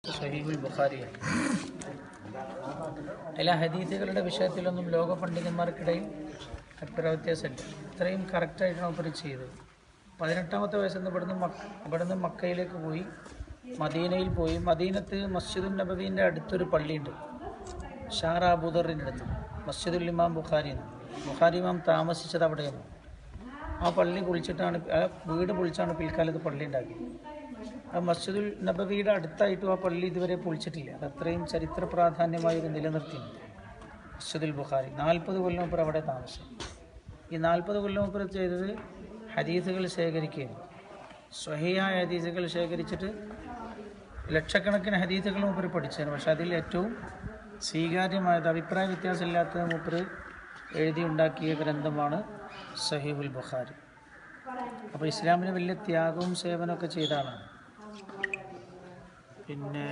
സഹീഹുൽ ബുഖാരിയാണ്. എല്ലാ ഹദീസുകളുടെ വിഷയത്തിലൊന്നും ലോക പണ്ഡിതന്മാർക്കിടയിൽ അഭിപ്രായ വ്യത്യാസമില്ല. ഇത്രയും കറക്റ്റായിട്ടാണ് അവർ ചെയ്തത്. 18ാമത്തെ വയസ്സിൽ ഇവിടുന്ന് മക്കയിലേക്ക് പോയി, മദീനയിൽ പോയി. മദീനത്ത് മസ്ജിദുൽ നബവീൻ്റെ അടുത്തൊരു പള്ളിയുണ്ട്, ഷാറ അബൂദറിൻ്റെ അടുത്ത്. മസ്ജിദുൽ ഇമാം ബുഖാരി ഇമാം താമസിച്ചത് അവിടെയാണ്. ആ പള്ളി പൊളിച്ചിട്ടാണ്, ആ വീട് പൊളിച്ചാണ് പിൽക്കാലത്ത് പള്ളി ഉണ്ടാക്കിയത്. ആ മസ്ജിദുൽ നബവിയുടെ അടുത്തായിട്ടും ആ പള്ളി ഇതുവരെ പൊളിച്ചിട്ടില്ല. അത് അത്രയും ചരിത്ര പ്രാധാന്യമായി ഇത് നിലനിർത്തിയിട്ടുണ്ട്. മസ്ജിദുൽ ബുഖാരി 40 കൊല്ലം മുമ്പ് അവിടെ താമസം. ഈ 40 കൊല്ലം മുമ്പ് ചെയ്തത് ഹദീസുകൾ ശേഖരിക്കുകയാണ്. സ്വഹീഹായ ഹദീസുകൾ ശേഖരിച്ചിട്ട് ലക്ഷക്കണക്കിന് ഹദീസുകൾ മൂപ്പർ പഠിച്ചതാണ്. പക്ഷെ അതിൽ ഏറ്റവും സ്വീകാര്യമായത്, അഭിപ്രായ വ്യത്യാസമില്ലാത്ത മൂപ്പർ എഴുതി ഉണ്ടാക്കിയ ഗ്രന്ഥമാണ് സഹീഹുൽ ബുഖാരി. അപ്പോൾ ഇസ്ലാമിന് വലിയ ത്യാഗവും സേവനമൊക്കെ ചെയ്ത ആളാണ്. പിന്നെ